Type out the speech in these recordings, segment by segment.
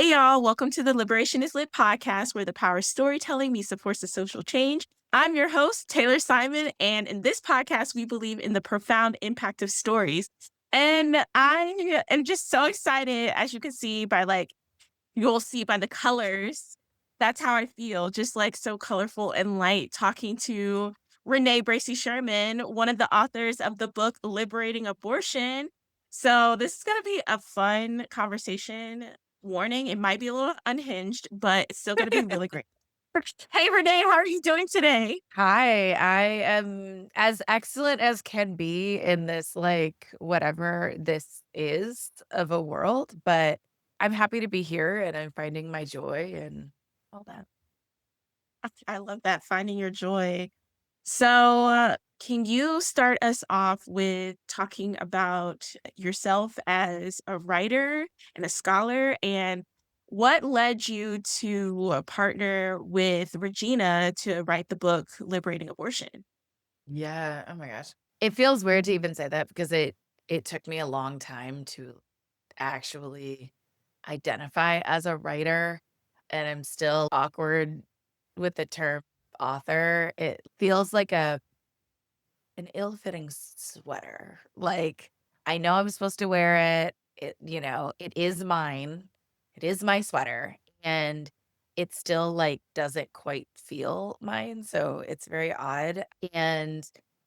Hey, y'all. Welcome to the Liberation is Lit podcast, where the power of storytelling meets the force of social change. I'm your host, Taylor Simon, and in this podcast, we believe in the profound impact of stories. And I am just so excited, as you can see you'll see by the colors. That's how I feel, just like so colorful and light, talking to Renee Bracey Sherman, one of the authors of the book Liberating Abortion. So, this is going to be a fun conversation. Warning, it might be a little unhinged, but it's still going to be really great. Hey, Renee, how are you doing today? Hi, I am as excellent as can be in this, like, whatever this is of a world, but I'm happy to be here and I'm finding my joy and all that. I love that, finding your joy. So, can you start us off with talking about yourself as a writer and a scholar, and what led you to partner with Regina to write the book Liberating Abortion? Yeah, oh my gosh. It feels weird to even say that because it took me a long time to actually identify as a writer, and I'm still awkward with the term author. It feels like an ill-fitting sweater. Like, I know I'm supposed to wear it. It is mine. It is my sweater, and it still, like, doesn't quite feel mine, so it's very odd, and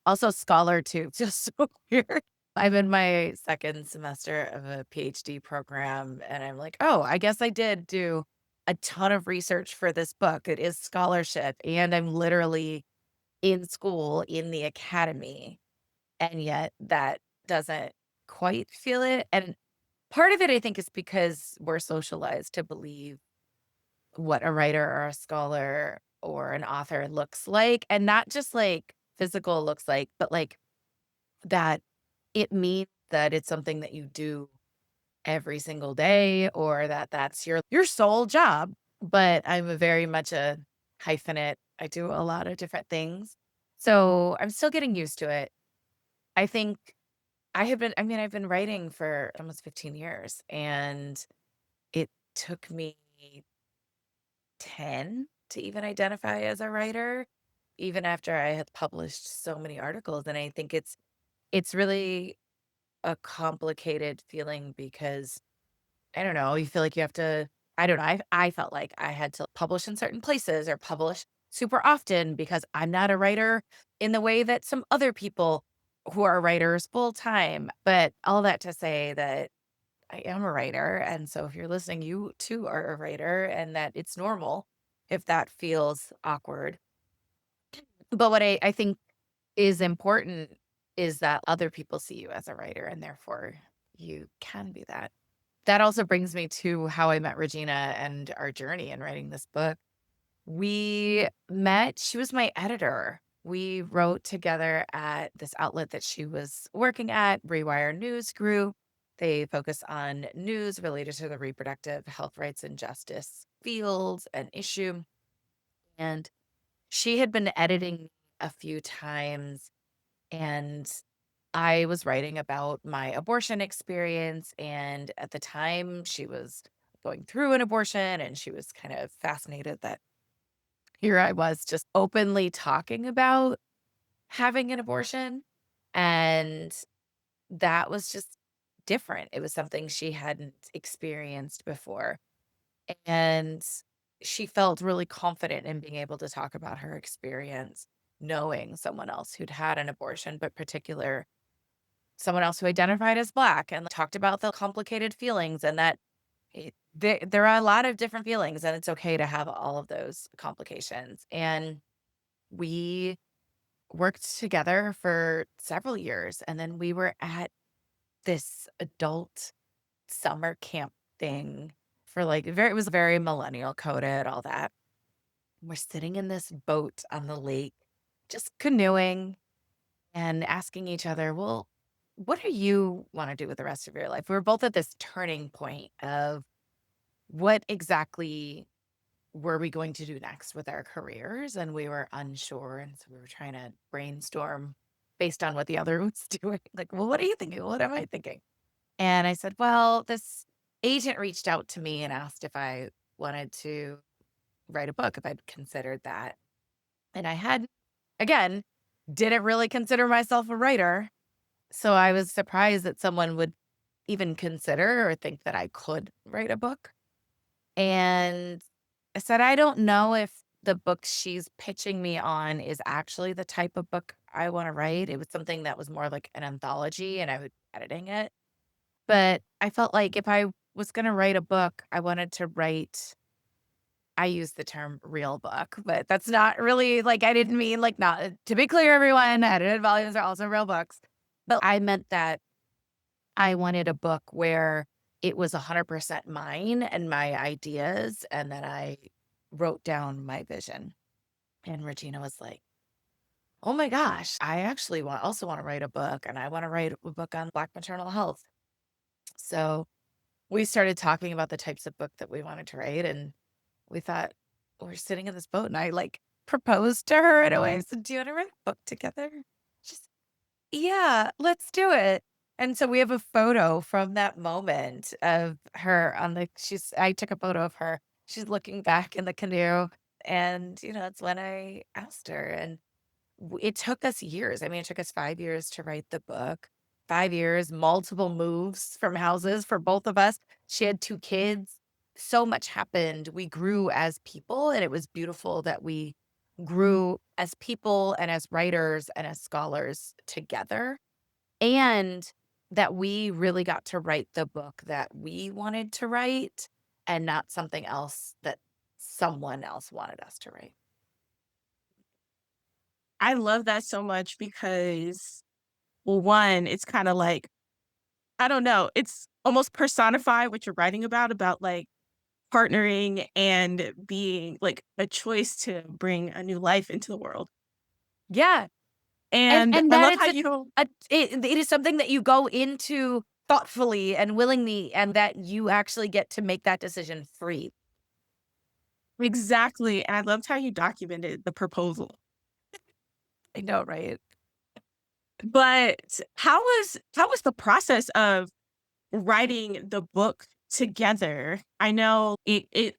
also scholar too, just so weird. I'm in my 2nd semester of a PhD program, and I'm like, "Oh, I guess I did do a ton of research for this book. It is scholarship, and I'm literally in school, in the academy, and yet that doesn't quite feel it, and part of it, I think, is because we're socialized to believe what a writer or a scholar or an author looks like, and not just, like, physical looks like, but, like, that it means that it's something that you do every single day or that that's your sole job, but I'm a very much a hyphenate. I do a lot of different things, so I'm still getting used to it. I think I've been writing for almost 15 years, and it took me 10 to even identify as a writer, even after I had published so many articles, and I think it's really a complicated feeling because, I don't know, you feel like you have to I don't know, I felt like I had to publish in certain places or publish super often because I'm not a writer in the way that some other people who are writers full time, but all that to say that I am a writer, and so if you're listening, you too are a writer, and that it's normal if that feels awkward. But what I think is important is that other people see you as a writer, and therefore you can be that. That also brings me to how I met Regina and our journey in writing this book. We met, she was my editor. We wrote together at this outlet that she was working at, Rewire News Group. They focus on news related to the reproductive health rights and justice field and issue. And she had been editing a few times, and I was writing about my abortion experience, and at the time, she was going through an abortion, and she was kind of fascinated that here I was just openly talking about having an abortion, and that was just different. It was something she hadn't experienced before, and she felt really confident in being able to talk about her experience, knowing someone else who'd had an abortion, but particular someone else who identified as Black and talked about the complicated feelings and that there are a lot of different feelings, and it's okay to have all of those complications. And we worked together for several years, and then we were at this adult summer camp thing for like it was very millennial coded, all that. We're sitting in this boat on the lake, just canoeing and asking each other, well, what do you want to do with the rest of your life? We were both at this turning point of what exactly were we going to do next with our careers? And we were unsure. And so we were trying to brainstorm based on what the other was doing. Like, well, what are you thinking? What am I thinking? And I said, well, this agent reached out to me and asked if I wanted to write a book, if I'd considered that. And I had, again, didn't really consider myself a writer. So I was surprised that someone would even consider or think that I could write a book. And I said, I don't know if the book she's pitching me on is actually the type of book I want to write. It was something that was more like an anthology and I would be editing it. But I felt like if I was going to write a book, I wanted to write, I use the term real book, but that's not really like, I didn't mean like, not to be clear, everyone, edited volumes are also real books. But I meant that I wanted a book where it was 100% mine and my ideas, and that I wrote down my vision. And Regina was like, "Oh my gosh, I actually also want to write a book, and I want to write a book on Black maternal health." So we started talking about the types of book that we wanted to write, and we thought we're sitting in this boat, and I like proposed to her in a way. I said, "Do you want to write a book together?" She's, "Yeah, let's do it." And so we have a photo from that moment of her on the I took a photo of her. She's looking back in the canoe, and, it's when I asked her, and it took us years. I mean, it took us 5 years to write the book. 5 years, multiple moves from houses for both of us. She had 2 kids. So much happened. We grew as people, and it was beautiful that we grew as people and as writers and as scholars together, and that we really got to write the book that we wanted to write and not something else that someone else wanted us to write. I love that so much because, well, one, it's kinda like, I don't know, it's almost personify what you're writing about, like, partnering and being, like, a choice to bring a new life into the world. Yeah. And And and I that love how it's you it is something that you go into thoughtfully and willingly, and that you actually get to make that decision free. exactly, and I loved how you documented the proposal. I know, right? But how was the process of writing the book together? I know it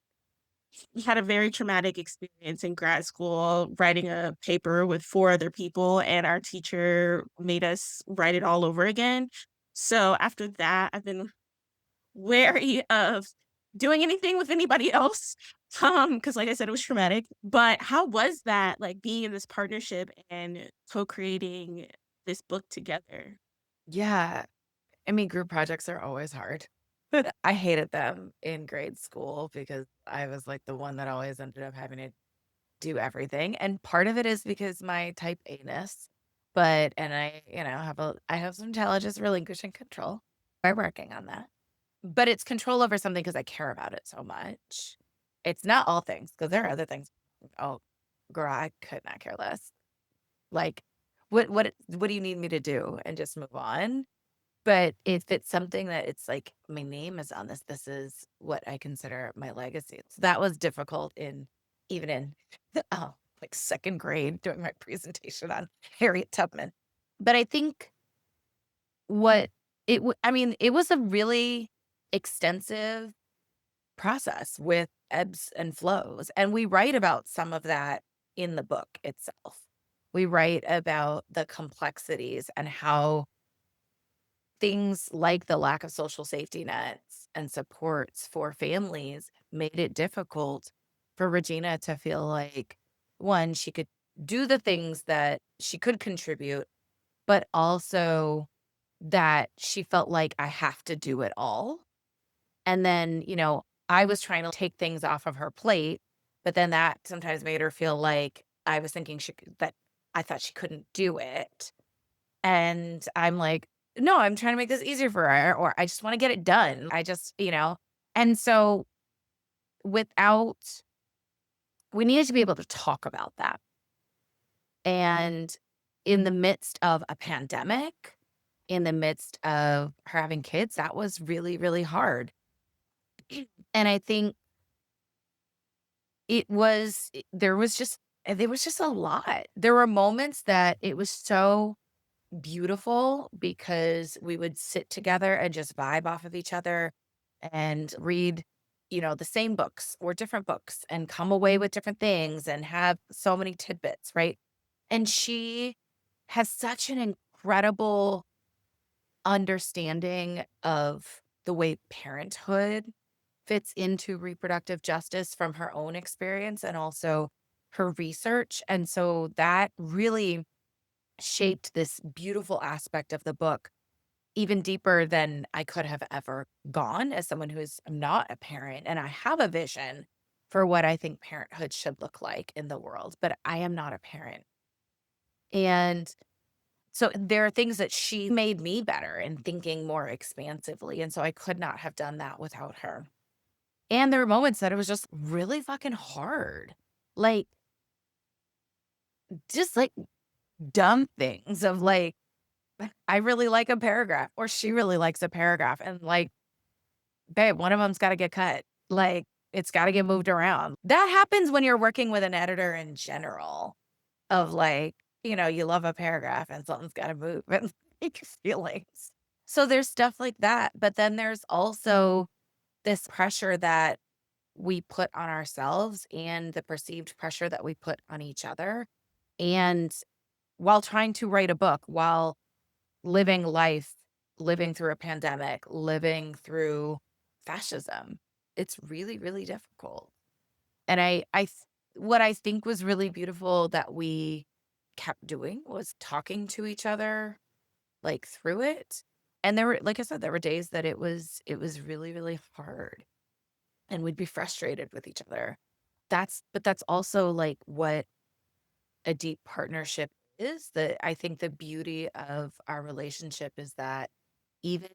you had a very traumatic experience in grad school writing a paper with 4 other people, and our teacher made us write it all over again. So after that, I've been wary of doing anything with anybody else, because like I said, it was traumatic. But how was that, like, being in this partnership and co-creating this book together? Yeah. I mean, group projects are always hard. I hated them in grade school because I was like the one that always ended up having to do everything. And part of it is because my type A-ness, and I have some challenges relinquishing control. We're working on that. But it's control over something because I care about it so much. It's not all things, because there are other things. Oh, girl, I could not care less. Like, what do you need me to do? And just move on. But if it's something that it's like, my name is on this, this is what I consider my legacy. So that was difficult even in, like, 2nd grade doing my presentation on Harriet Tubman. But I think what I mean, it was a really extensive process with ebbs and flows, and we write about some of that in the book itself. We write about the complexities and how things like the lack of social safety nets and supports for families made it difficult for Regina to feel like, one, she could do the things that she could contribute, but also that she felt like, I have to do it all. And then, I was trying to take things off of her plate, but then that sometimes made her feel like I was thinking that I thought she couldn't do it. And I'm like, "No, I'm trying to make this easier for her, or I just wanna get it done." I just, and so without we needed to be able to talk about that. And in the midst of a pandemic, in the midst of her having kids, that was really, really hard. And I think there was just a lot. There were moments that it was so beautiful because we would sit together and just vibe off of each other and read, the same books or different books and come away with different things and have so many tidbits, right? And she has such an incredible understanding of the way parenthood fits into reproductive justice from her own experience and also her research. And so that really shaped this beautiful aspect of the book even deeper than I could have ever gone as someone who's not a parent. And I have a vision for what I think parenthood should look like in the world, but I am not a parent. And so there are things that she made me better in thinking more expansively. And so I could not have done that without her. And there were moments that it was just really fucking hard. Like, just like dumb things of like, I really like a paragraph or she really likes a paragraph. And like, babe, one of them's got to get cut. Like, it's got to get moved around. That happens when you're working with an editor in general, of like, you love a paragraph and something's got to move and make your feelings. So there's stuff like that. But then there's also this pressure that we put on ourselves and the perceived pressure that we put on each other. And while trying to write a book, while living life, living through a pandemic, living through fascism, it's really, really difficult. And what I think was really beautiful that we kept doing was talking to each other like through it. And there were, like I said, there were days that it was really, really hard and we'd be frustrated with each other. But that's also like what a deep partnership is. That I think the beauty of our relationship is that even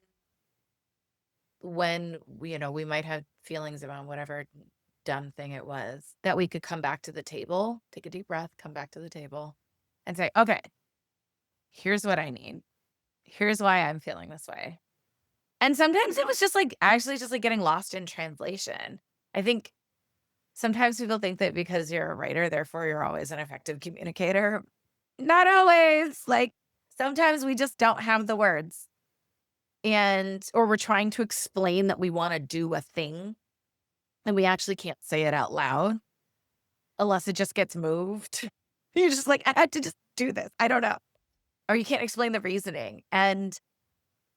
when we might have feelings about whatever dumb thing it was, that we could come back to the table, take a deep breath, come back to the table and say, okay, here's what I need. Here's why I'm feeling this way. And sometimes it was just like actually just like getting lost in translation. I think sometimes people think that because you're a writer, therefore you're always an effective communicator. Not always. Like sometimes we just don't have the words or we're trying to explain that we want to do a thing and we actually can't say it out loud unless it just gets moved. You're just like, I had to just do this. I don't know. Or you can't explain the reasoning. And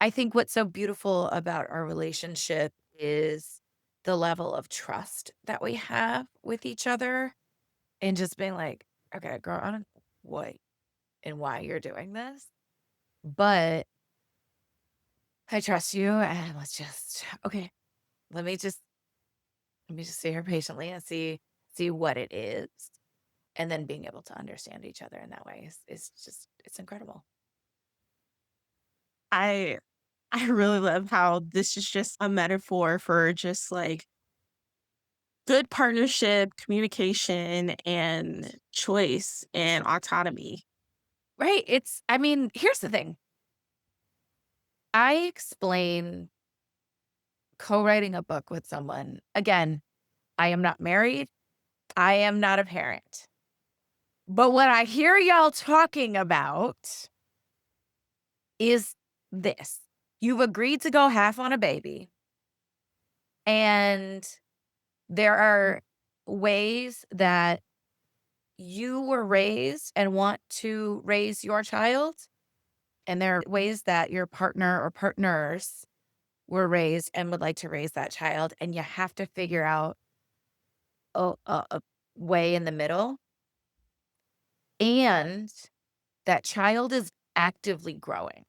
I think what's so beautiful about our relationship is the level of trust that we have with each other and just being like, okay, girl, I don't know what and why you're doing this, but I trust you and let's just, okay, let me just, sit here patiently and see what it is. And then being able to understand each other in that way is just, it's incredible. I I really love how this is just a metaphor for just like good partnership, communication, and choice and autonomy. Right. I mean, here's the thing. I explain co-writing a book with someone. Again, I am not married. I am not a parent. But what I hear y'all talking about is this. You've agreed to go half on a baby. And there are ways that you were raised and want to raise your child. And there are ways that your partner or partners were raised and would like to raise that child. And you have to figure out a way in the middle. And that child is actively growing.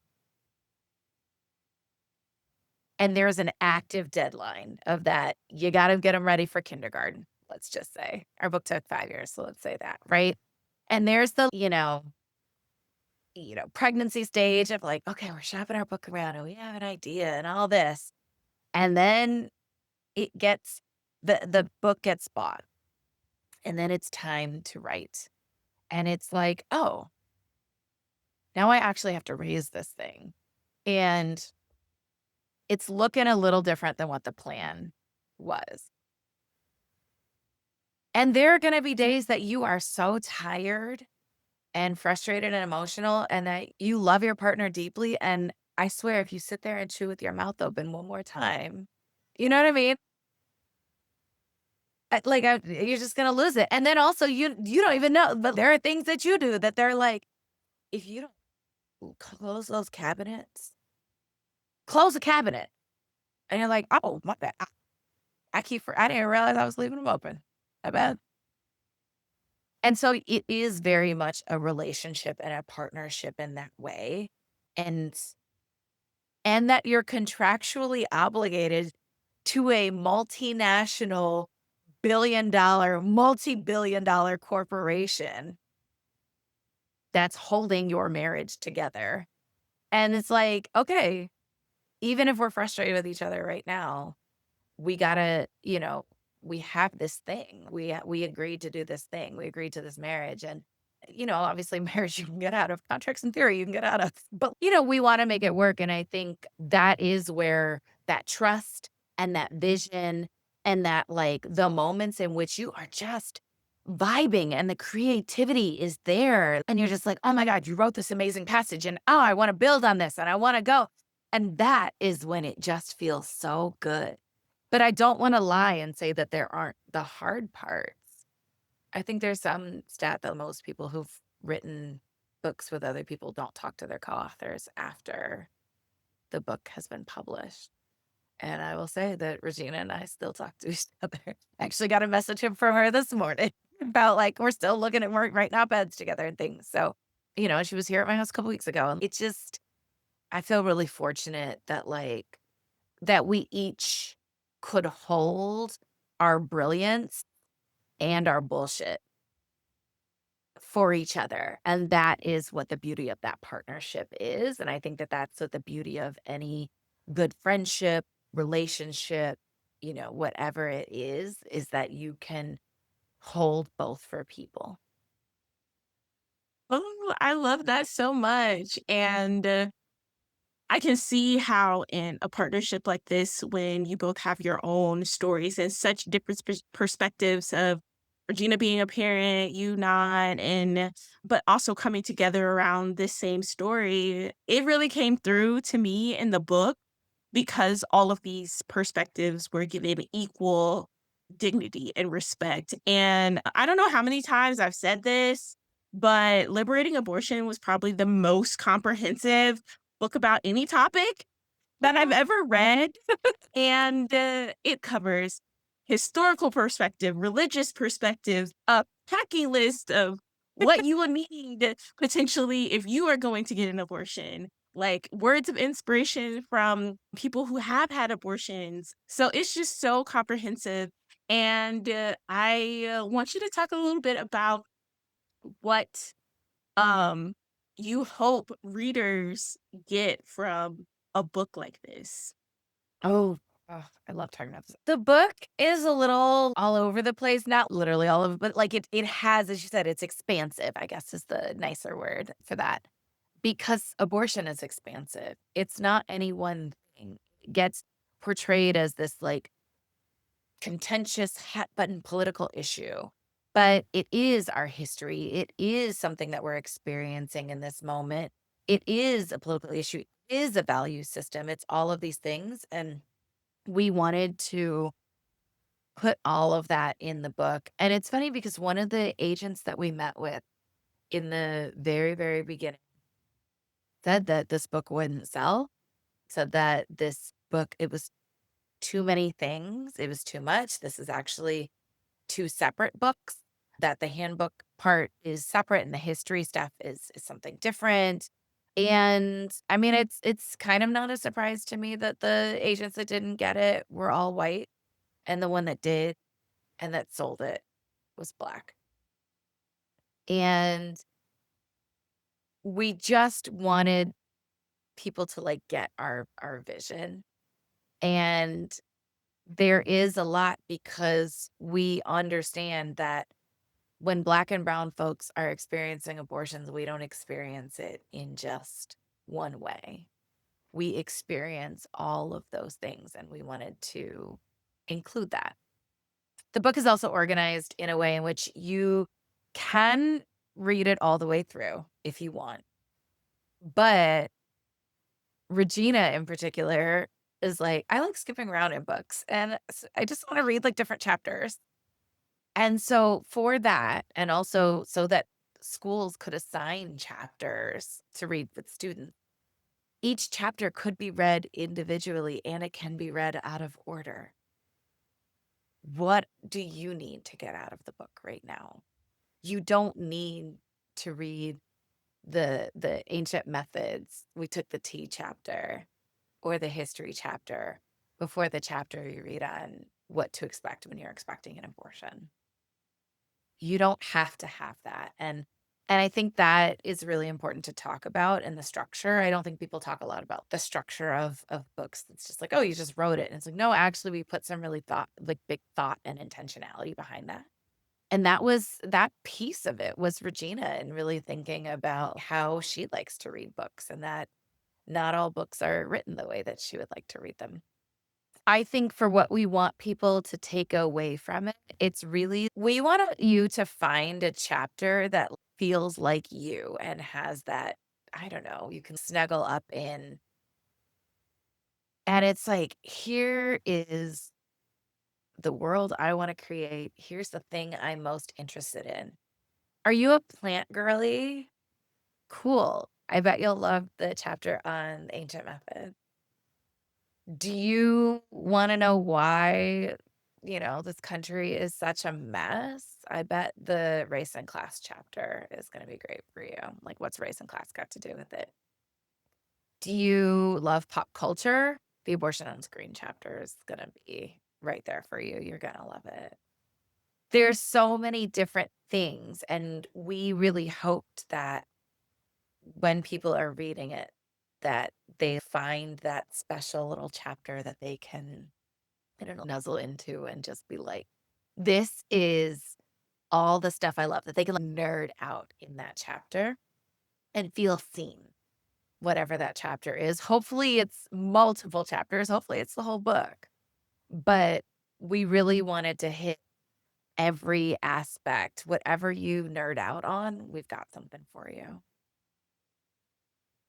And there's an active deadline of that. You got to get them ready for kindergarten. Let's just say our book took 5 years. So let's say that. Right. And there's the, pregnancy stage of like, okay, we're shopping our book around and we have an idea and all this. And then it gets, the book gets bought and then it's time to write. And it's like, oh, now I actually have to raise this thing. And it's looking a little different than what the plan was. And there are going to be days that you are so tired and frustrated and emotional and that you love your partner deeply. And I swear, if you sit there and chew with your mouth open one more time, You know what I mean? You're just gonna lose it. And then also you don't even know, but there are things that you do that they're like, if you don't close those cabinets, close a cabinet. And you're like, oh my bad. I didn't realize I was leaving them open. My bad. And so it is very much a relationship and a partnership in that way. And that you're contractually obligated to a multinational billion-dollar, multi-billion-dollar corporation that's holding your marriage together. And it's like, okay, even if we're frustrated with each other right now, we gotta, we have this thing. We agreed to do this thing. We agreed to this marriage. And, obviously marriage you can get out of, contracts in theory you can get out of. But, we want to make it work. And I think that is where that trust and that vision and that like the moments in which you are just vibing and the creativity is there. And you're just like, oh my God, you wrote this amazing passage. And oh, I want to build on this and I want to go. And that is when it just feels so good. But I don't wanna lie and say that there aren't the hard parts. I think there's some stat that most people who've written books with other people don't talk to their co-authors after the book has been published. And I will say that Regina and I still talk to each other. I actually got a message from her this morning about, like, we're still looking at work writing op-eds together and things. So, she was here at my house a couple weeks ago, and it just I feel really fortunate that, like, that we each could hold our brilliance and our bullshit for each other. And that is what the beauty of that partnership is. And I think that that's what the beauty of any good friendship, relationship, whatever it is that you can hold both for people. Oh, I love that so much. And I can see how in a partnership like this, when you both have your own stories and such different perspectives of Regina being a parent, you not, and but also coming together around this same story, it really came through to me in the book because all of these perspectives were given equal dignity and respect. And I don't know how many times I've said this, but Liberating Abortion was probably the most comprehensive book about any topic that I've ever read. And it covers historical perspective, religious perspective, a packing list of what you would need potentially if you are going to get an abortion, like words of inspiration from people who have had abortions. So it's just so comprehensive. And I want you to talk a little bit about what um you hope readers get from a book like this. Oh, I love talking about this. The book is a little all over the place, not literally all of it, but like it has, as you said, it's expansive, I guess is the nicer word for that. Because abortion is expansive. It's not any one thing. It gets portrayed as this like contentious hat button political issue. But it is our history. It is something that we're experiencing in this moment. It is a political issue. It is a value system. It's all of these things. And we wanted to put all of that in the book. And it's funny because one of the agents that we met with in the very, very beginning said that this book wouldn't sell, said that this book, it was too many things. It was too much. This is actually two separate books, that the handbook part is separate and the history stuff is something different. And I mean, it's kind of not a surprise to me that the agents that didn't get it were all white and the one that did and that sold it was black. And we just wanted people to like get our vision. And there is a lot because we understand that when black and brown folks are experiencing abortions, we don't experience it in just one way. We experience all of those things, and we wanted to include that. The book is also organized in a way in which you can read it all the way through if you want. But Regina in particular, is like, I like skipping around in books and I just want to read like different chapters. And so for that, and also so that schools could assign chapters to read with students, each chapter could be read individually and it can be read out of order. What do you need to get out of the book right now? You don't need to read the ancient methods. We took the tea chapter or the history chapter before the chapter you read on what to expect when you're expecting an abortion. You don't have to have that. And I think that is really important to talk about in the structure. I don't think people talk a lot about the structure of books. It's just like, oh, you just wrote it. And it's like, no, actually we put some really big thought and intentionality behind that. And that piece of it was Regina and really thinking about how she likes to read books and that not all books are written the way that she would like to read them. I think for what we want people to take away from it, it's really we want you to find a chapter that feels like you and has that, I don't know, you can snuggle up in. And it's like, here is the world I want to create. Here's the thing I'm most interested in. Are you a plant girly? Cool. I bet you'll love the chapter on the ancient method. Do you wanna know why, this country is such a mess? I bet the race and class chapter is gonna be great for you. Like, what's race and class got to do with it? Do you love pop culture? The abortion on screen chapter is gonna be right there for you. You're gonna love it. There's so many different things, and we really hoped that when people are reading it, that they find that special little chapter that they can, I don't know, nuzzle into and just be like, this is all the stuff I love, that they can like, nerd out in that chapter and feel seen, whatever that chapter is. Hopefully, it's multiple chapters. Hopefully, it's the whole book. But we really wanted to hit every aspect. Whatever you nerd out on, we've got something for you.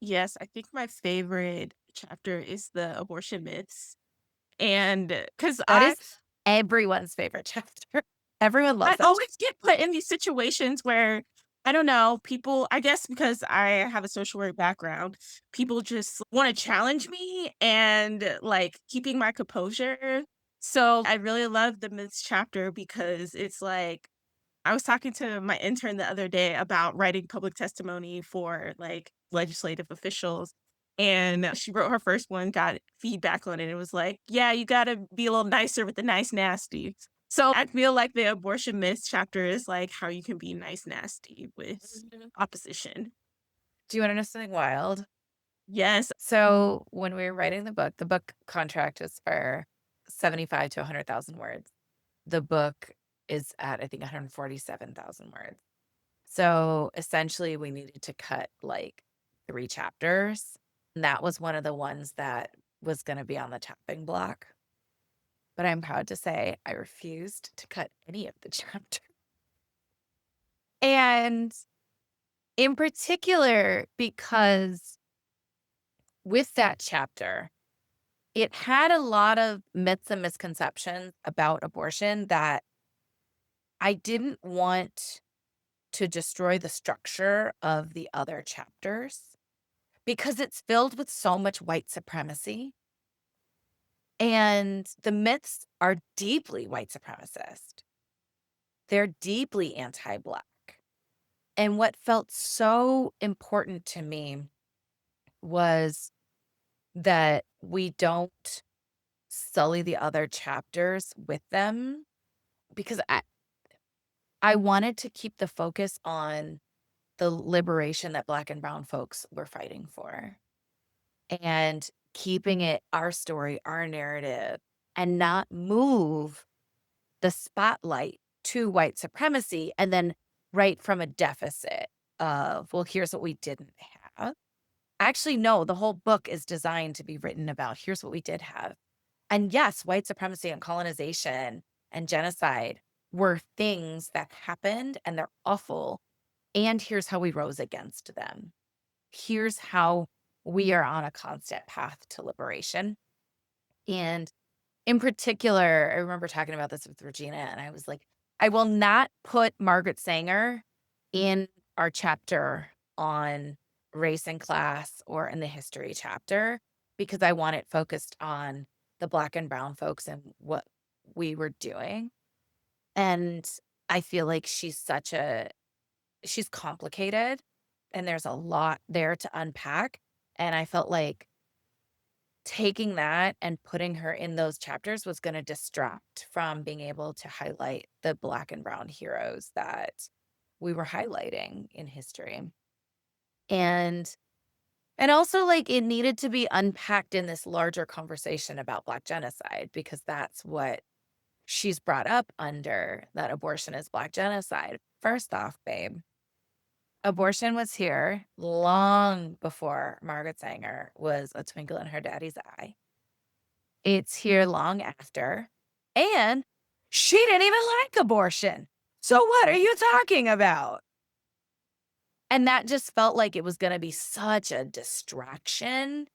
Yes, I think my favorite chapter is the abortion myths. And because That is everyone's favorite chapter. Everyone I loves that always get put in these situations where, I don't know, people, I guess because I have a social work background, people just want to challenge me and like keeping my composure. So I really love the myths chapter because it's like, I was talking to my intern the other day about writing public testimony for like legislative officials. And she wrote her first one, got feedback on it. It was like, yeah, you got to be a little nicer with the nice nasty. So I feel like the abortion myths chapter is like how you can be nice nasty with opposition. Do you wanna know something wild? Yes. So, when we were writing the book contract is for 75 to 100,000 words. The book is at, I think, 147,000 words. So, essentially, we needed to cut, like, 3 chapters, and that was one of the ones that was gonna be on the chopping block, but I'm proud to say I refused to cut any of the chapter. And in particular, because with that chapter, it had a lot of myths and misconceptions about abortion that I didn't want to destroy the structure of the other chapters because it's filled with so much white supremacy. And the myths are deeply white supremacist. They're deeply anti Black. And what felt so important to me was that we don't sully the other chapters with them because I wanted to keep the focus on the liberation that Black and brown folks were fighting for and keeping it our story, our narrative, and not move the spotlight to white supremacy and then write from a deficit of, well, here's what we didn't have. Actually, no, the whole book is designed to be written about here's what we did have. And yes, white supremacy and colonization and genocide were things that happened and they're awful. And here's how we rose against them. Here's how we are on a constant path to liberation. And in particular, I remember talking about this with Regina, and I was like, I will not put Margaret Sanger in our chapter on race and class or in the history chapter because I want it focused on the Black and brown folks and what we were doing. And I feel like she's complicated and there's a lot there to unpack. And I felt like taking that and putting her in those chapters was gonna distract from being able to highlight the Black and brown heroes that we were highlighting in history. And and also, like, it needed to be unpacked in this larger conversation about Black genocide because that's what she's brought up under, that abortion is Black genocide. First off, babe, abortion was here long before Margaret Sanger was a twinkle in her daddy's eye. It's here long after, and she didn't even like abortion. So what are you talking about? And that just felt like it was gonna be such a distraction,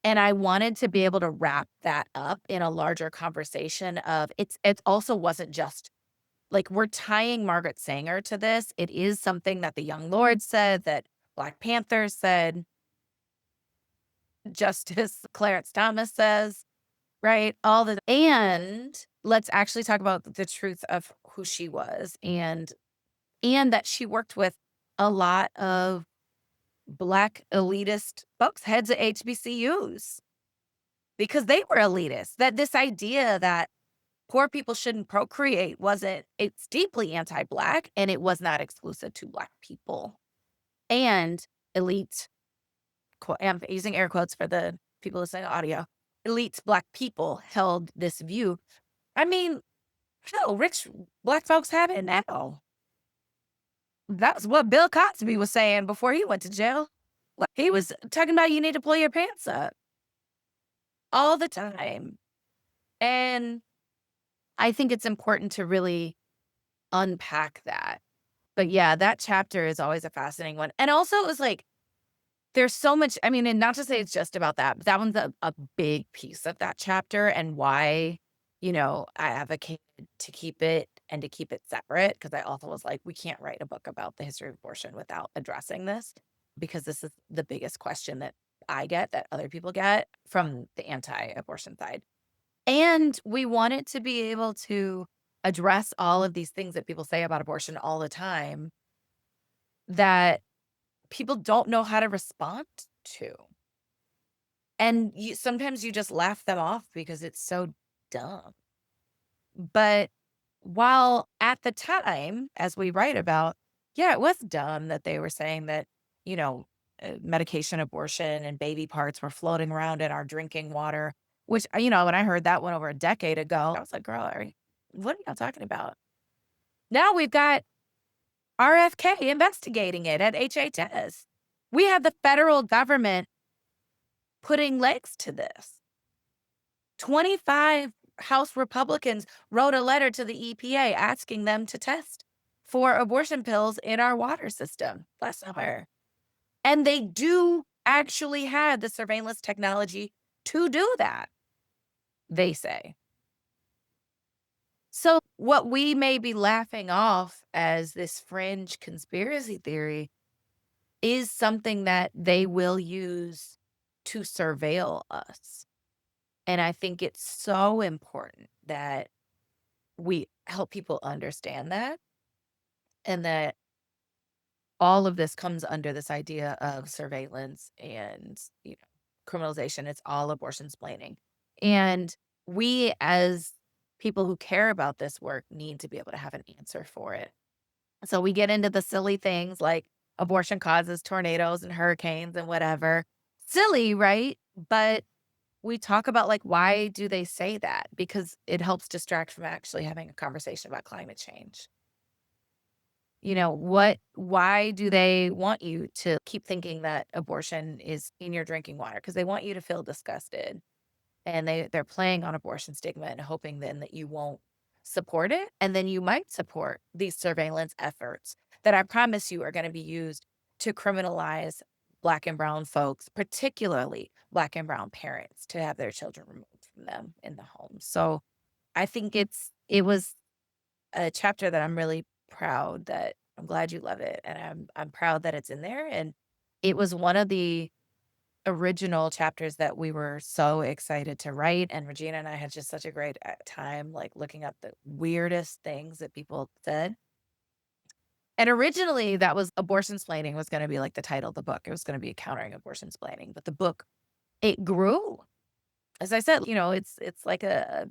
and I wanted to be able to wrap that up in a larger conversation of it also wasn't just like, we're tying Margaret Sanger to this. It is something that the Young Lords said, that Black Panthers said, Justice Clarence Thomas says. Right? All the and let's actually talk about the truth of who she was and that she worked with a lot of Black elitist folks, heads of HBCUs, because they were elitist. That this idea that poor people shouldn't procreate wasn't it's deeply anti-Black, and it was not exclusive to Black people. And elite, I'm using air quotes for the people listening to audio, elite Black people held this view. I mean, hell, rich Black folks have it now. That's what Bill Cosby was saying before he went to jail. Like, he was talking about you need to pull your pants up all the time. And I think it's important to really unpack that. But yeah, that chapter is always a fascinating one. And also, it was like, there's so much, I mean, and not to say it's just about that, but that one's a big piece of that chapter and why, I advocated to keep it and to keep it separate because I also was like, we can't write a book about the history of abortion without addressing this because this is the biggest question that I get, that other people get from the anti-abortion side. And we wanted to be able to address all of these things that people say about abortion all the time that people don't know how to respond to. And sometimes you just laugh them off because it's so dumb. But while at the time, as we write about, yeah, it was dumb that they were saying that, you know, medication abortion and baby parts were floating around in our drinking water, which, when I heard that one over a decade ago, I was like, girl, what are y'all talking about? Now we've got RFK investigating it at HHS. We have the federal government putting legs to this. 25 House Republicans wrote a letter to the EPA asking them to test for abortion pills in our water system last summer. And they do actually have the surveillance technology to do that, they say. So, what we may be laughing off as this fringe conspiracy theory is something that they will use to surveil us. And I think it's so important that we help people understand that and that all of this comes under this idea of surveillance and, criminalization. It's all abortion splaining. And we, as people who care about this work, need to be able to have an answer for it. So we get into the silly things like abortion causes tornadoes and hurricanes and whatever. Silly, right? But we talk about, like, why do they say that? Because it helps distract from actually having a conversation about climate change. Why do they want you to keep thinking that abortion is in your drinking water? Because they want you to feel disgusted. And they're playing on abortion stigma and hoping then that you won't support it. And then you might support these surveillance efforts that I promise you are going to be used to criminalize Black and brown folks, particularly Black and brown parents, to have their children removed from them in the home. So I think it was a chapter that I'm really proud that I'm glad you love it, and I'm proud that it's in there, and it was one of the original chapters that we were so excited to write, and Regina and I had just such a great, time, like, looking up the weirdest things that people said. And originally, that was abortion-splaining was gonna be, like, the title of the book. It was gonna be Countering Abortion-Splaining, but the book, it grew. As I said, it's like a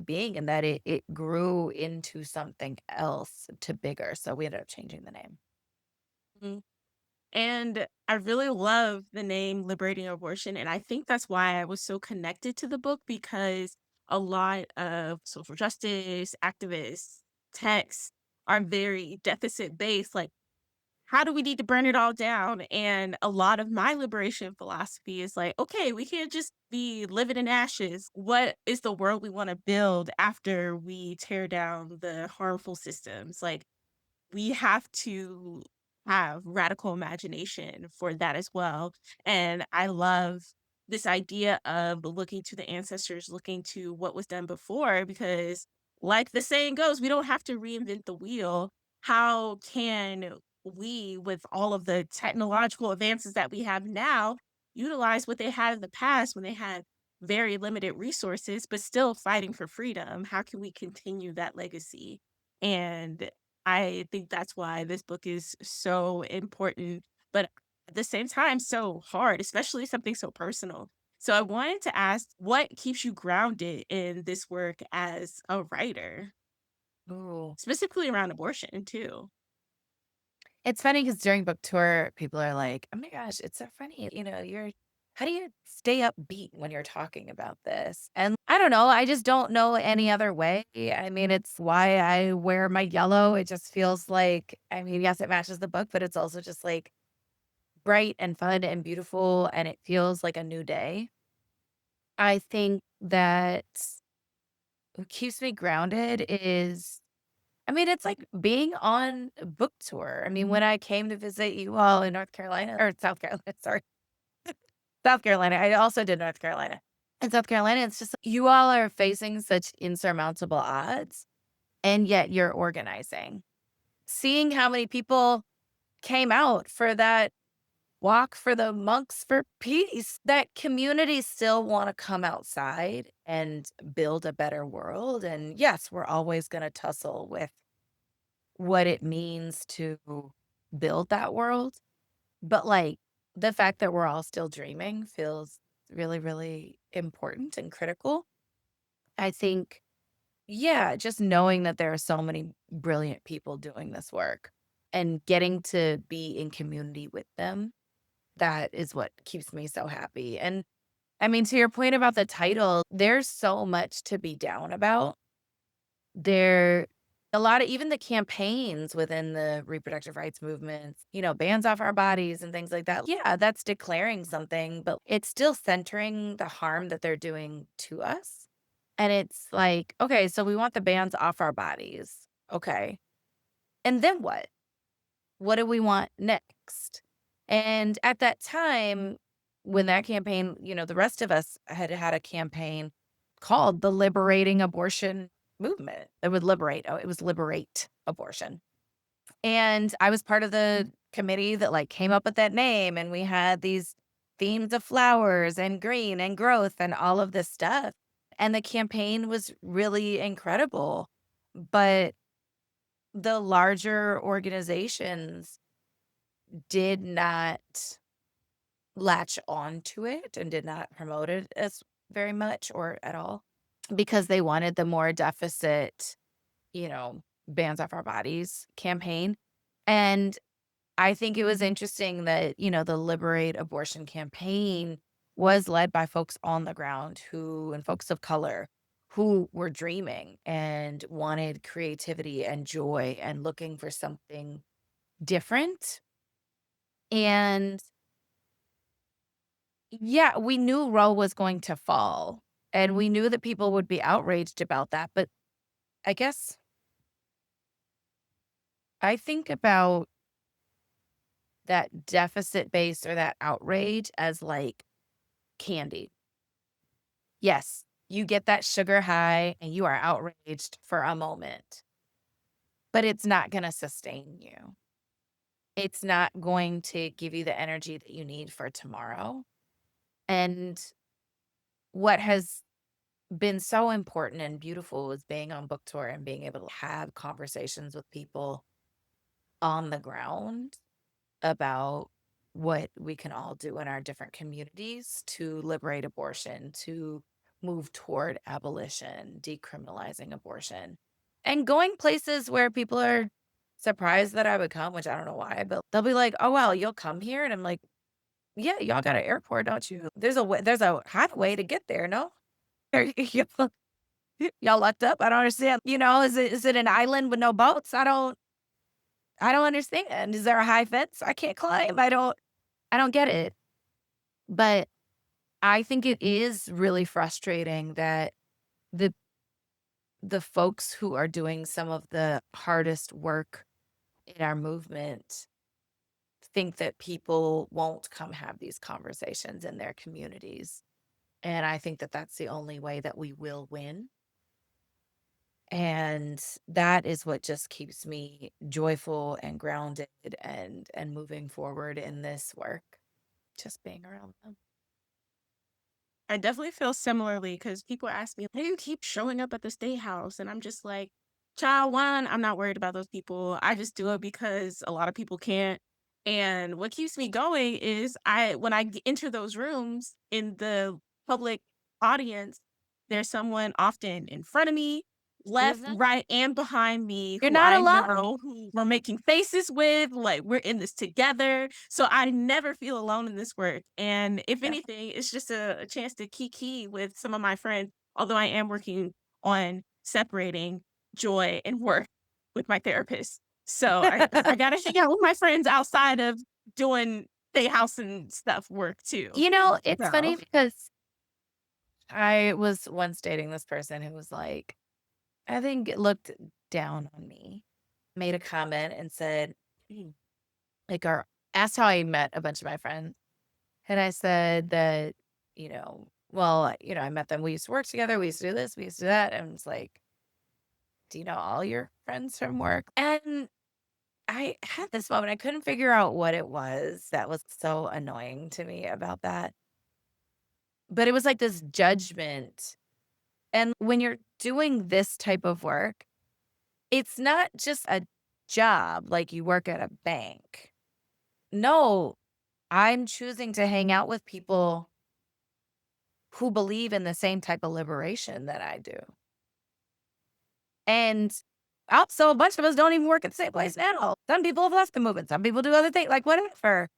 being in that it grew into something else to bigger, so we ended up changing the name. Mhm. And I really love the name Liberating Abortion. And I think that's why I was so connected to the book because a lot of social justice activists, texts are very deficit based. Like, how do we need to burn it all down? And a lot of my liberation philosophy is like, okay, we can't just be living in ashes. What is the world we want to build after we tear down the harmful systems? Like, we have to have radical imagination for that as well. And I love this idea of looking to the ancestors, looking to what was done before, because, like the saying goes, we don't have to reinvent the wheel. How can we, with all of the technological advances that we have now, utilize what they had in the past when they had very limited resources, but still fighting for freedom? How can we continue that legacy? And I think that's why this book is so important, but at the same time, so hard, especially something so personal. So I wanted to ask, what keeps you grounded in this work as a writer, Ooh. specifically around abortion too? It's funny because during book tour, people are like, "Oh my gosh, it's so funny, how do you stay upbeat when you're talking about this?" And I don't know, I just don't know any other way. I mean, it's why I wear my yellow. It just feels like, I mean, yes, it matches the book, but it's also just, like, bright and fun and beautiful, and it feels like a new day. I think that what keeps me grounded is, I mean, it's like being on a book tour. I mean, when I came to visit you all in North Carolina or South Carolina, sorry, South Carolina, I also did North Carolina. In South Carolina, it's just you all are facing such insurmountable odds, and yet you're organizing. Seeing how many people came out for that walk for the monks for peace, that communities still want to come outside and build a better world. And yes, we're always going to tussle with what it means to build that world. But, like, the fact that we're all still dreaming feels really, really important and critical. I think, yeah, just knowing that there are so many brilliant people doing this work and getting to be in community with them, that is what keeps me so happy. And I mean, to your point about the title, there's so much to be down about. There a lot of even the campaigns within the reproductive rights movements, bans off our bodies and things like that. Yeah, that's declaring something, but it's still centering the harm that they're doing to us. And it's like, okay, so we want the bans off our bodies. Okay. And then what? What do we want next? And at that time, when that campaign, the rest of us had had a campaign called the Liberating Abortion Movement. It would liberate. Oh, it was liberate abortion. And I was part of the committee that like came up with that name. And we had these themes of flowers and green and growth and all of this stuff. And the campaign was really incredible. But the larger organizations did not latch on to it and did not promote it as very much or at all because they wanted the more deficit, you know, bans off our bodies campaign. And I think it was interesting that, the Liberate Abortion campaign was led by folks on the ground and folks of color who were dreaming and wanted creativity and joy and looking for something different. And yeah, we knew Roe was going to fall, and we knew that people would be outraged about that, but I guess I think about that deficit based or that outrage as like candy. Yes, you get that sugar high and you are outraged for a moment, but it's not going to sustain you. It's not going to give you the energy that you need for tomorrow. And what has been so important and beautiful is being on book tour and being able to have conversations with people on the ground about what we can all do in our different communities to liberate abortion, to move toward abolition, decriminalizing abortion, and going places where people are surprised that I would come, which I don't know why, but they'll be like, "Oh, well, you'll come here?" And I'm like, "Yeah, y'all got an airport, don't you? There's a highway to get there, no? Are y'all y'all locked up? I don't understand. Is it an island with no boats? I don't understand. Is there a high fence I can't climb? I don't get it." But I think it is really frustrating that the the folks who are doing some of the hardest work in our movement think that people won't come have these conversations in their communities. And I think that that's the only way that we will win. And that is what just keeps me joyful and grounded and moving forward in this work, just being around them. I definitely feel similarly because people ask me, "Why do you keep showing up at the state house?" And I'm just like, child, one, I'm not worried about those people. I just do it because a lot of people can't. And what keeps me going is when I enter those rooms in the public audience, there's someone often in front of me, left, Mhm. right, and behind me You're who not I alone. know, who we're making faces with, like we're in this together. So I never feel alone in this work. And if Yeah. anything, it's just a chance to kiki with some of my friends, although I am working on separating joy and work with my therapist. So I gotta hang out with my friends outside of doing day house and stuff work too. It's So funny because I was once dating this person who was like, I think looked down on me, made a comment and said, like, or asked how I met a bunch of my friends. And I said that, I met them. We used to work together. We used to do this. We used to do that. And it's like, do you know all your friends from work? And I had this moment. I couldn't figure out what it was that was so annoying to me about that. But it was like this judgment. And when you're doing this type of work, it's not just a job like you work at a bank. No, I'm choosing to hang out with people who believe in the same type of liberation that I do. And also, a bunch of us don't even work at the same place now. Some people have left the movement. Some people do other things, like whatever.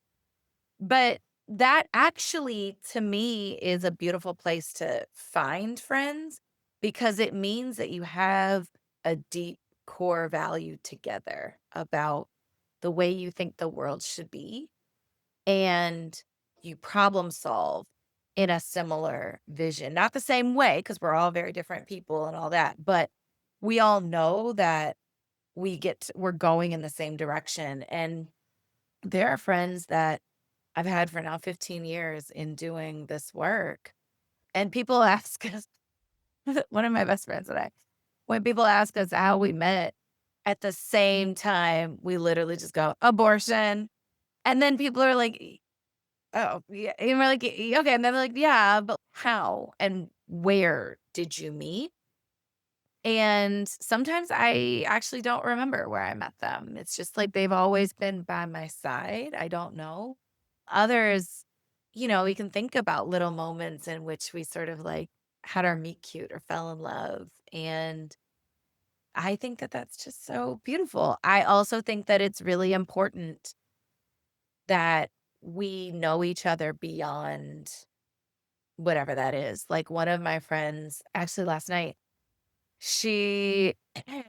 But that actually, to me, is a beautiful place to find friends because it means that you have a deep core value together about the way you think the world should be. And you problem solve in a similar vision. Not the same way, because we're all very different people and all that, but we all know that we're going in the same direction. And there are friends that I've had for now 15 years in doing this work. And people ask us, one of my best friends and I, when people ask us how we met, at the same time, we literally just go, abortion. And then people are like, oh, yeah. And we're like, Okay. And then they're like, yeah, but how and where did you meet? And sometimes I actually don't remember where I met them. It's just like they've always been by my side. I don't know. Others, we can think about little moments in which we sort of like had our meet cute or fell in love. And I think that that's just so beautiful. I also think that it's really important that we know each other beyond whatever that is. Like one of my friends, actually last night, she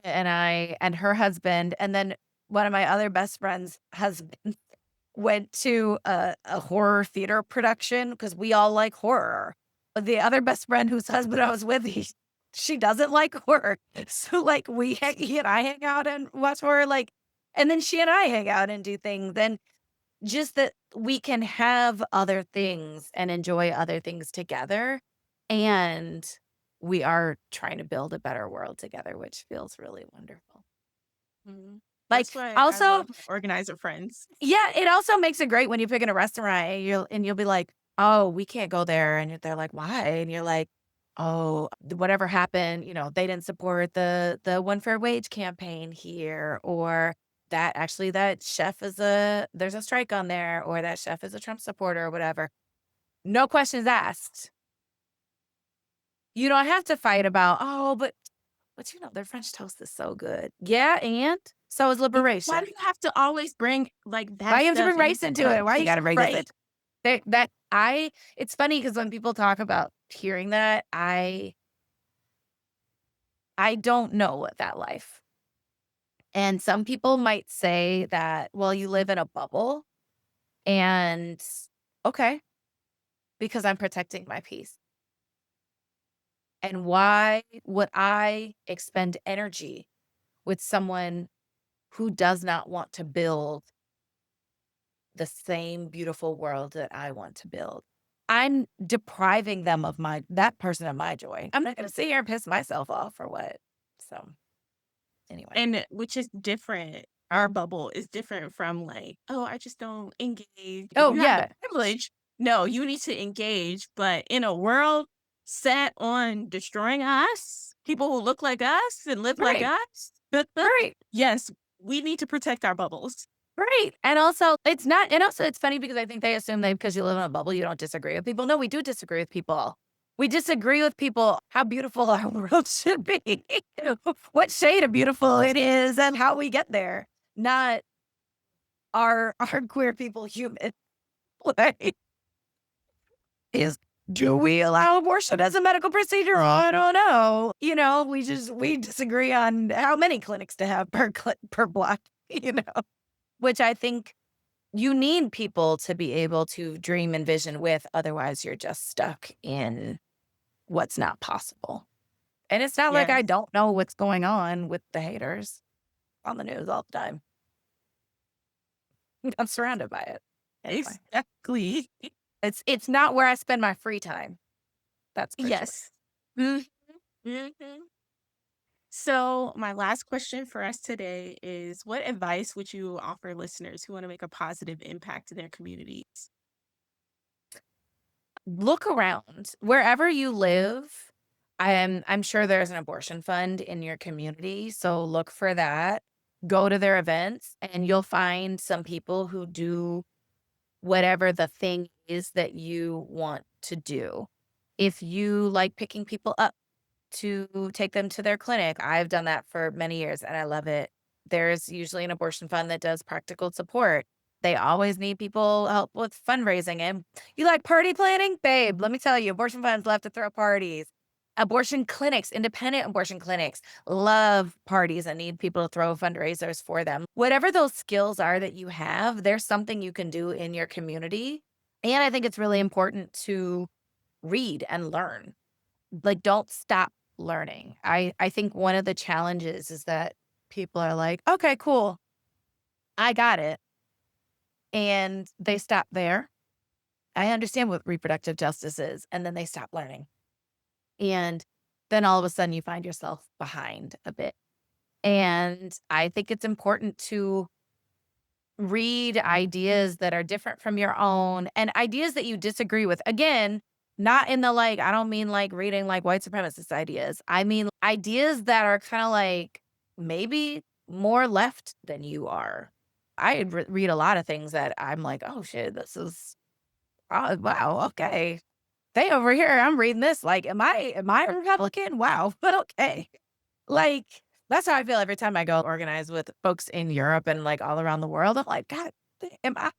and her husband, and then one of my other best friends' husband went to a horror theater production because we all like horror. But the other best friend whose husband I was with, she doesn't like horror. So like he and I hang out and watch horror, like, and then she and I hang out and do things. just that we can have other things and enjoy other things together. And we are trying to build a better world together, which feels really wonderful. Mhm. Like, That's why I also, love my organizer friends. yeah, it also makes it great when you pick in a restaurant and you'll be like, "Oh, we can't go there." And they're like, "Why?" And you're like, "Oh, whatever happened, they didn't support the one fair wage campaign here, or that actually that chef there's a strike on there, or that chef is a Trump supporter or whatever." No questions asked. You don't have to fight about, "Oh, but their French toast is so good." Yeah, and so is Why do liberation. you have to always bring, like, Why that you have to stuff bring into race into the it? Why you gotta conversation? bring this in? Right. It's funny because when people talk about hearing that, I don't know that life. And some people might say that, well, you live in a bubble and okay, because I'm protecting my peace. And why would I expend energy with someone who does not want to build the same beautiful world that I want to build? I'm depriving them of that person of my joy. I'm not gonna sit here and piss myself off for what. So, anyway. And which is different. Our bubble is different from, like, "Oh, I just don't engage." Oh, You have yeah. that privilege. No, you need to engage, but in a world set on destroying us, people who look like us and live like Right, us, right, yes, we need to protect our bubbles. right, and also, it's not and also, it's funny because I think they assume that because you live in a bubble, you don't disagree with people. No, we do disagree with people. We disagree with people how beautiful our world should be, what shade of beautiful it is, and how we get there, not are queer people human? Like, is do we allow abortion as a medical procedure? I don't know. We disagree on how many clinics to have per block, which I think you need people to be able to dream and vision with. Otherwise, you're just stuck in what's not possible. And it's not like I Yes, don't know what's going on with the haters on the news all the time. I'm surrounded by it. Anyway, exactly. it's not where I spend my free time. That's for sure. Yes. Mhm, mhm. So, my last question for us today is, what advice would you offer listeners who want to make a positive impact in their communities? Look around. Wherever you live, I'm sure there's an abortion fund in your community, so look for that. Go to their events, and you'll find some people who do whatever the thing is that you want to do. If you like picking people up to take them to their clinic, I've done that for many years and I love it. There's usually an abortion fund that does practical support. They always need people help with fundraising. And you like party planning? Babe, let me tell you, abortion funds love to throw parties. Abortion clinics, independent abortion clinics, love parties and need people to throw fundraisers for them. Whatever those skills are that you have, there's something you can do in your community. And I think it's really important to read and learn. Like, don't stop learning. I think one of the challenges is that people are like, "Okay, cool. I got it." And they stop there. I understand what reproductive justice is, and then they stop learning. And then all of a sudden you find yourself behind a bit. And I think it's important to read ideas that are different from your own and ideas that you disagree with. Again, not in the like, I don't mean like reading like white supremacist ideas. I mean ideas that are kind of like maybe more left than you are. Read a lot of things that I'm like, oh shit, this is, oh, wow, okay. They over here, I'm reading this. Like, am I a Republican? Wow, but okay. Like, that's how I feel every time I go organize with folks in Europe and, like, all around the world. I'm like, "God, am I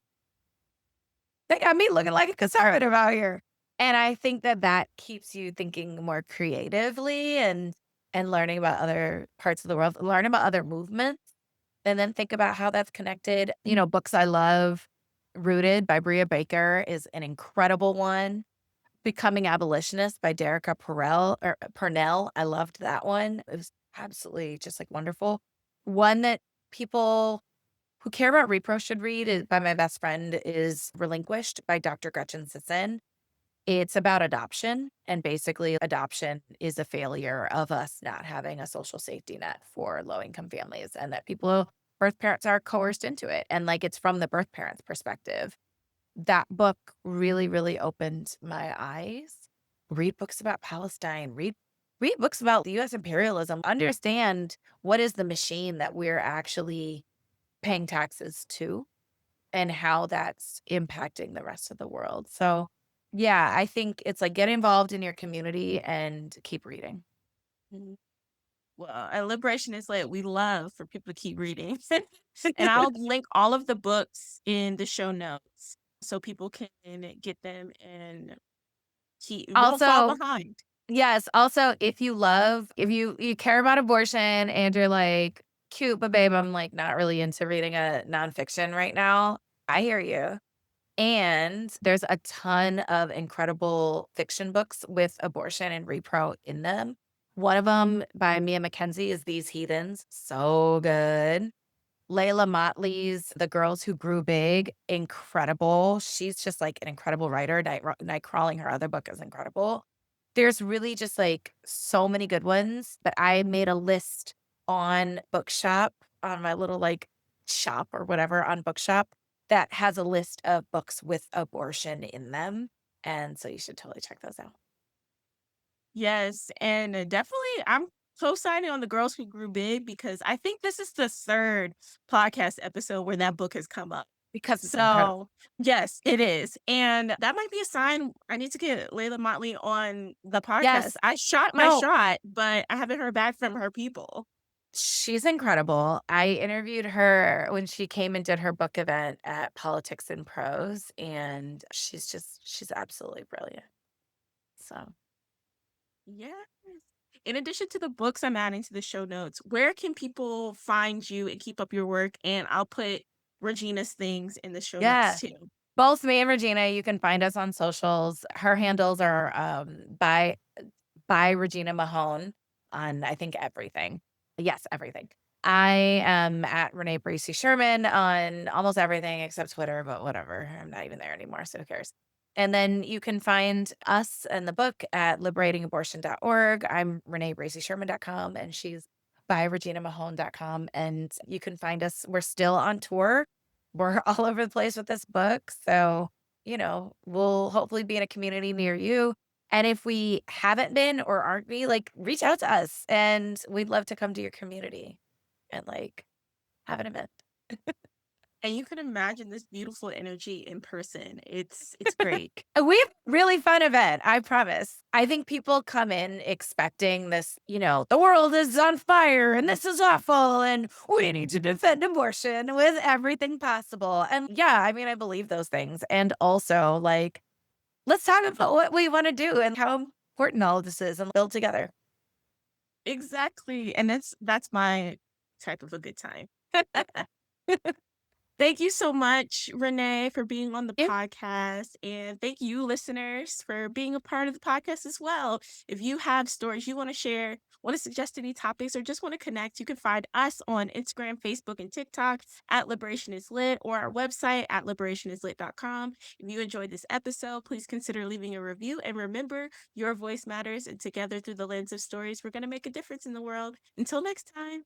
they got me looking like a conservative out here." And I think that that keeps you thinking more creatively and learning about other parts of the world, learn about other movements, and then think about how that's connected. Books I love, Rooted by Bria Baker is an incredible one. Becoming Abolitionist by Derica Purnell. I loved that one. It was absolutely just like wonderful. One that people who care about repro should read is by my best friend is Relinquished by Dr. Gretchen Sisson. It's about adoption, and basically adoption is a failure of us not having a social safety net for low-income families, and that birth parents are coerced into it, and, like, it's from the birth parents' perspective. That book really, really opened my eyes. Read books about Palestine, read books about the US imperialism, understand what is the machine that we're actually paying taxes to and how that's impacting the rest of the world. So, yeah, I think it's like get involved in your community and keep reading. Mhm. Well, at Liberation is Lit, we love for people to keep reading. And I'll link all of the books in the show notes so people can get them and won't fall Also, behind. yes, also if you care about abortion and you're like, cute, but babe, I'm like not really into reading a nonfiction right now. I hear you. And there's a ton of incredible fiction books with abortion and repro in them. One of them by Mia Mackenzie is These Heathens. So good. Layla Motley's The Girls Who Grew Big, incredible. She's just like an incredible writer. Night Crawling, her other book is incredible. There's really just like so many good ones that I made a list on Bookshop, on my little like shop or whatever on Bookshop that has a list of books with abortion in them. And so you should totally check those out. Yes, and definitely I'm co-signing on The Girls Who Grew Big because I think this is the third podcast episode where that book has come up. Because it's incredible. So, yes, it is. And that might be a sign I need to get Layla Motley on the podcast. Yes. I shot my No, shot, but I haven't heard back from her people. she's incredible. I interviewed her when she came and did her book event at Politics and Prose, and she's absolutely brilliant. So, Yes. In addition to the books I'm adding to the show notes, where can people find you and keep up your work? And I'll put Regina's things in the show notes yeah, too. both me and Regina, you can find us on socials. Her handles are by Regina Mahone on I think everything. Yes, everything. I am at Renee Bracey Sherman on almost everything except Twitter, but whatever. I'm not even there anymore, so who cares? And then you can find us and the book at liberatingabortion.org. I'm reneebracysherman.com and she's by reginamahone.com. And you can find us. We're still on tour. We're all over the place with this book. So, we'll hopefully be in a community near you. And if we haven't been or aren't we, like, reach out to us and we'd love to come to your community and like have an event. And you can imagine this beautiful energy in person. It's great. We have a really fun event, I promise. I think people come in expecting this, the world is on fire and this is awful and we need to defend abortion with everything possible. And yeah, I mean, I believe those things. And also, like, let's talk about what we want to do and how important all of this is and build together. Exactly. And that's my type of a good time. Thank you so much, Renee, for being on the Yeah. podcast. And thank you, listeners, for being a part of the podcast as well. If you have stories you want to share, want to suggest any topics, or just want to connect, you can find us on Instagram, Facebook, and TikTok at Liberation is Lit or our website at liberationislit.com. If you enjoyed this episode, please consider leaving a review. And remember, your voice matters. And together, through the lens of stories, we're going to make a difference in the world. Until next time.